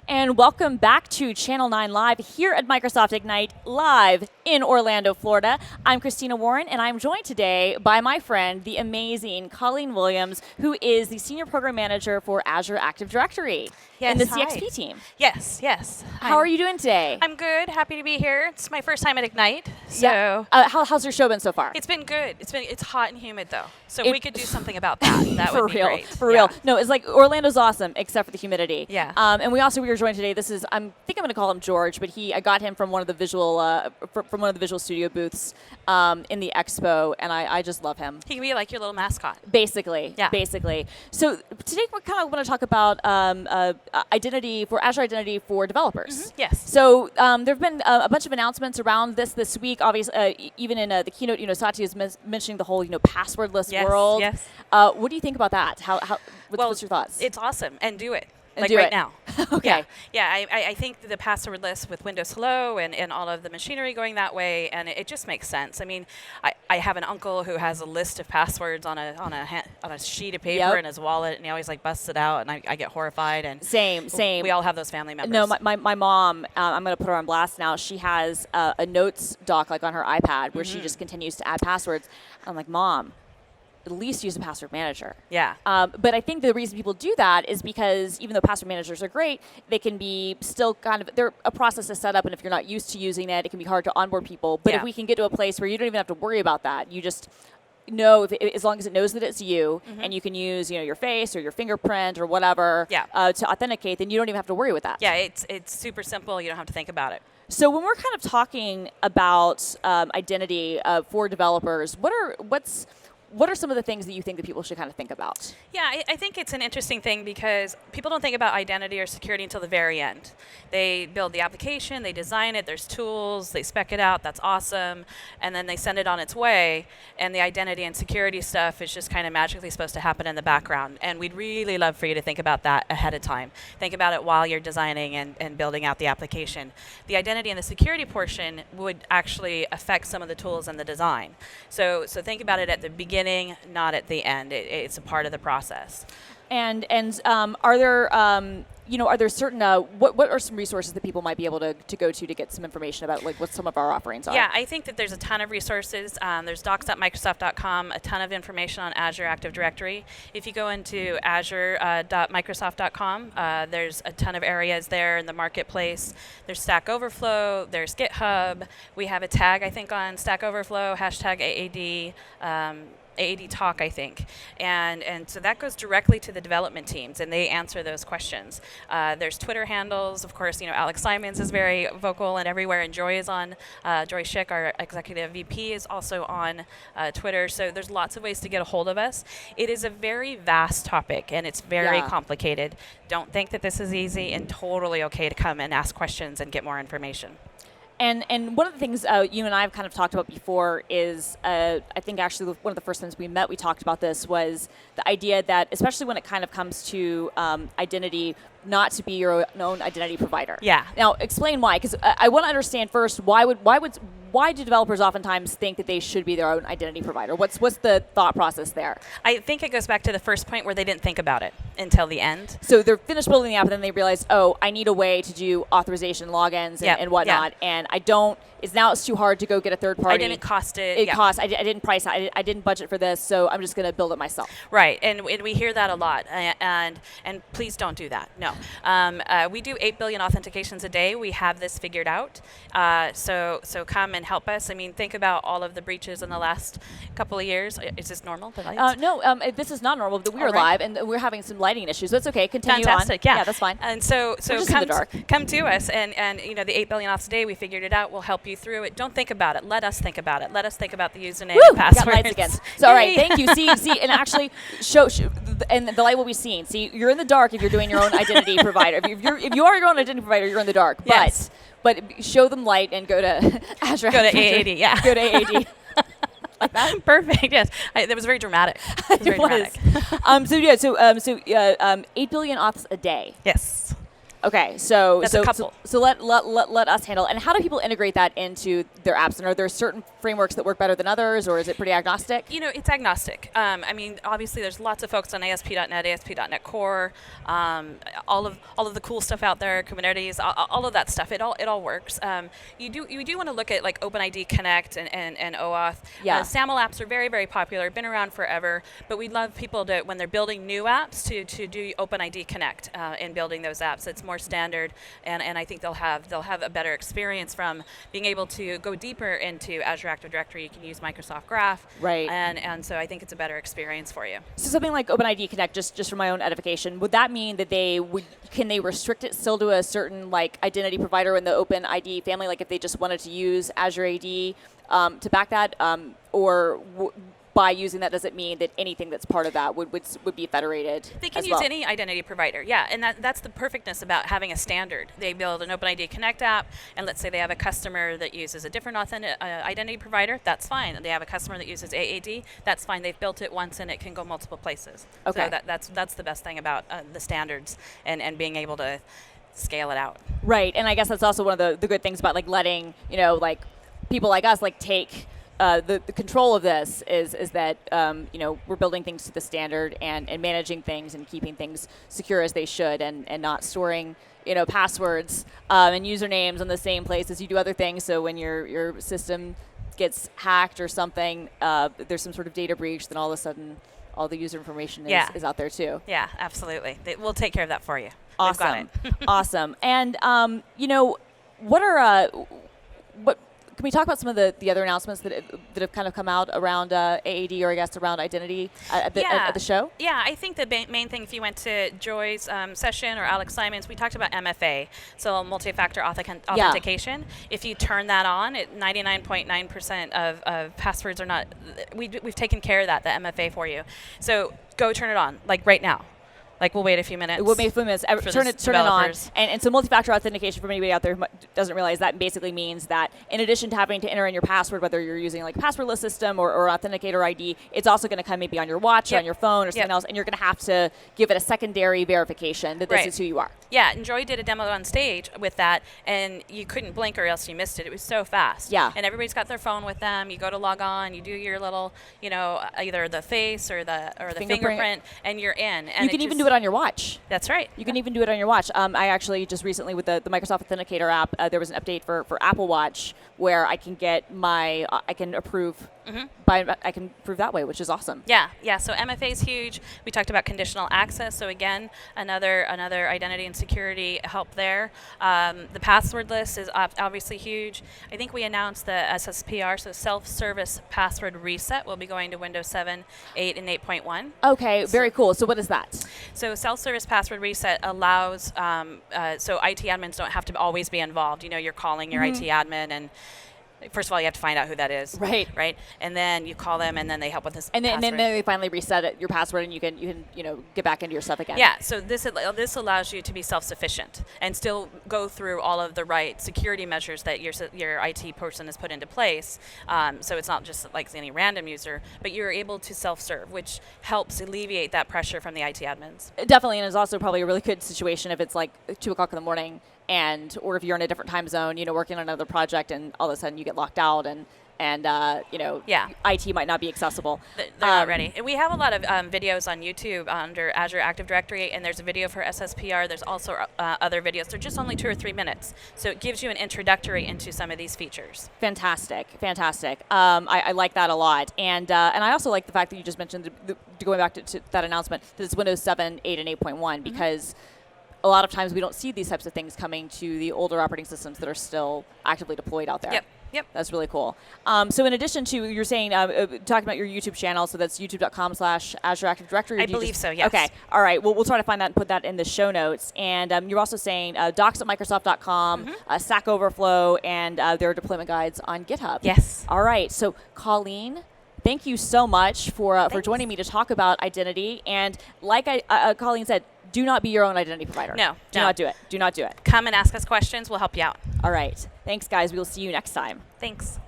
And welcome back to Channel 9 Live here at Microsoft Ignite, live in Orlando, Florida. I'm Christina Warren, and I'm joined today by my friend, the amazing Colleen Williams, who is the Senior Program Manager for Azure Active Directory in the CXP team. Yes. How are you doing today? I'm good. Happy to be here. It's my first time at Ignite. So how's your show been so far? It's been good. It's hot and humid though. So if we could do something about that, would be great. For real. No, it's like Orlando's awesome except for the humidity. Yeah. And we were joined today. This is I think I'm going to call him George, but I got him from one of the visual studio booths in the expo, and I just love him. He can be like your little mascot. Basically. Yeah. Basically. So today we kind of want to talk about Azure Identity for developers. Mm-hmm. Yes. So there have been a bunch of announcements around this week. Obviously, even in the keynote, Satya is mentioning the whole passwordless world. Yes. What do you think about that? What's your thoughts? It's awesome, and do it. And like do right it. now. Okay. Yeah, I think the passwordless with Windows Hello and all of the machinery going that way, and it just makes sense. I mean, I have an uncle who has a list of passwords on a sheet of paper in his wallet, and he always busts it out, and I get horrified. And Same. We all have those family members. No, my mom, I'm going to put her on blast now. She has a notes doc on her iPad where she just continues to add passwords. I'm like, Mom, at least use a password manager. Yeah. But I think the reason people do that is because even though password managers are great, they can be still they're a process to set up, and if you're not used to using it can be hard to onboard people. But if we can get to a place where you don't even have to worry about that, you just know, as long as it knows that it's you, and you can use your face or your fingerprint or whatever to authenticate, then you don't even have to worry with that. Yeah, it's super simple. You don't have to think about it. So when we're kind of talking about identity for developers, what are some of the things that you think that people should kind of think about? Yeah, I think it's an interesting thing because people don't think about identity or security until the very end. They build the application, they design it, there's tools, they spec it out, that's awesome, and then they send it on its way, and the identity and security stuff is just kind of magically supposed to happen in the background. And we'd really love for you to think about that ahead of time. Think about it while you're designing and building out the application. The identity and the security portion would actually affect some of the tools and the design. So think about it at the beginning, not at the end. It's a part of the process. And are there certain what are some resources that people might be able to go to get some information about what some of our offerings are? Yeah, I think that there's a ton of resources. There's docs.microsoft.com, a ton of information on Azure Active Directory. If you go into azure.microsoft.com, there's a ton of areas there in the marketplace. There's Stack Overflow, there's GitHub. We have a tag, I think, on Stack Overflow, hashtag AAD. AAD Talk, I think. And so that goes directly to the development teams, and they answer those questions. There's Twitter handles. Of course, Alex Simons is very vocal and everywhere, and Joy is on. Joy Schick, our executive VP, is also on Twitter. So there's lots of ways to get a hold of us. It is a very vast topic, and it's very complicated. Don't think that this is easy, and totally okay to come and ask questions and get more information. And one of the things you and I have kind of talked about before is, I think actually one of the first times we met, we talked about this, was the idea that, especially when it kind of comes to identity, not to be your own identity provider. Yeah. Now, explain why, because I want to understand first, why do developers oftentimes think that they should be their own identity provider? What's the thought process there? I think it goes back to the first point where they didn't think about it until the end. So they're finished building the app, and then they realize, oh, I need a way to do authorization logins and whatnot, and it's too hard to go get a third party. I didn't cost it. It cost. I didn't price it. I didn't budget for this, so I'm just going to build it myself. Right, and we hear that a lot, and please don't do that. No, we do 8 billion authentications a day. We have this figured out. So come and help us. I mean, think about all of the breaches in the last couple of years. Is this normal? No, this is not normal. We are live, and we're having some lighting issues. That's okay. Continue Fantastic, on. Yeah, that's fine. And so come to us, and the 8 billion auths a day, we figured it out. We'll help you through it. Don't think about it. Let us think about it. Let us think about the username and password. Got lights again. So, all right, thank you. See, and actually, show, and the light will be seen. See, you're in the dark if you're doing your own identity provider. If you are your own identity provider, you're in the dark. Yes. But show them light and go to Azure. Go to AAD. Yeah. Go to AAD. Like that? Perfect. Yes, that was very dramatic. It was very dramatic. 8 billion auths a day. Yes. Okay, so That's a couple. So let us handle. And how do people integrate that into their apps? And are there certain frameworks that work better than others, or is it pretty agnostic? It's agnostic. I mean, obviously, there's lots of folks on ASP.NET, ASP.NET Core, all of the cool stuff out there, Kubernetes, all of that stuff. It all works. You do want to look at like OpenID Connect and OAuth. Yeah. SAML apps are very, very popular. Been around forever, but we love people to, when they're building new apps, to do OpenID Connect in building those apps. It's more standard, and I think they'll have a better experience from being able to go deeper into Azure Active Directory. You can use Microsoft Graph, right? And so I think it's a better experience for you. So something like OpenID Connect, just for my own edification, would that mean that can they restrict it still to a certain like identity provider in the OpenID family? Like if they just wanted to use Azure AD to back that, by using that, does it mean that anything that's part of that would be federated? They can use any identity provider, yeah, and that's the perfectness about having a standard. They build an OpenID Connect app, and let's say they have a customer that uses a different identity provider, that's fine. They have a customer that uses AAD, that's fine. They've built it once, and it can go multiple places. Okay. So that's the best thing about the standards and being able to scale it out. Right, and I guess that's also one of the good things about like letting like people like us like take. The control of this is that we're building things to the standard and managing things and keeping things secure as they should and not storing passwords and usernames in the same place as you do other things. So when your system gets hacked or something, there's some sort of data breach, then all of a sudden all the user information is out there too. Yeah, absolutely. We'll take care of that for you. Awesome. We've got it. Awesome. And what can we talk about some of the other announcements that have kind of come out around AAD, or I guess around identity at the show? Yeah, I think the main thing, if you went to Joy's session or Alex Simon's, we talked about MFA, so multi-factor authentication. If you turn that on, 99.9% of passwords are not. We've taken care of that, the MFA for you. So go turn it on, like right now. Like we'll wait a few minutes. We'll wait a few minutes. Turn it on. And so multi-factor authentication, for anybody out there who doesn't realize, that basically means that in addition to having to enter in your password, whether you're using like a passwordless system or authenticator ID, it's also going to come maybe on your watch or on your phone or something else, and you're going to have to give it a secondary verification that this is who you are. Yeah, and Joy did a demo on stage with that, and you couldn't blink or else you missed it. It was so fast. Yeah. And everybody's got their phone with them. You go to log on, you do your little, either the face or the fingerprint, and you're in. And you can even do it on your watch. That's right. You can even do it on your watch. I actually just recently, with the Microsoft Authenticator app, there was an update for Apple Watch where I can get I can approve I can approve that way, which is awesome. Yeah. So MFA is huge. We talked about conditional access. So again, another identity and security help there. The password list is obviously huge. I think we announced the SSPR, so self-service password reset, will be going to Windows 7, 8, and 8.1. Okay, very cool. So what is that? So self-service password reset allows, so IT admins don't have to always be involved. You're calling your IT admin, and first of all, you have to find out who that is. Right. And then you call them, and then they help with this and then password. they finally reset your password, and you can get back into your stuff again. Yeah. So this allows you to be self-sufficient and still go through all of the right security measures that your IT person has put into place. So it's not just like any random user, but you're able to self-serve, which helps alleviate that pressure from the IT admins. Definitely, and it's also probably a really good situation if it's like 2:00 in the morning. Or if you're in a different time zone, working on another project, and all of a sudden you get locked out, and IT might not be accessible. They're not ready. And we have a lot of videos on YouTube under Azure Active Directory, and there's a video for SSPR. There's also other videos. They're just only 2 or 3 minutes, so it gives you an introductory into some of these features. Fantastic. I like that a lot, and I also like the fact that you just mentioned, going back to that announcement, that it's Windows 7, 8, and 8.1, because a lot of times we don't see these types of things coming to the older operating systems that are still actively deployed out there. Yep. That's really cool. So in addition to, you're saying, talking about your YouTube channel, so that's youtube.com/Azure Active Directory? I believe so, yes. Okay. All right. Well, we'll try to find that and put that in the show notes. And you're also saying docs at Microsoft.com, Stack Overflow, and their deployment guides on GitHub. Yes. All right. So Colleen, thank you so much for joining me to talk about identity. And like Colleen said, do not be your own identity provider. No. Do not do it. Do not do it. Come and ask us questions. We'll help you out. All right. Thanks, guys. We will see you next time. Thanks.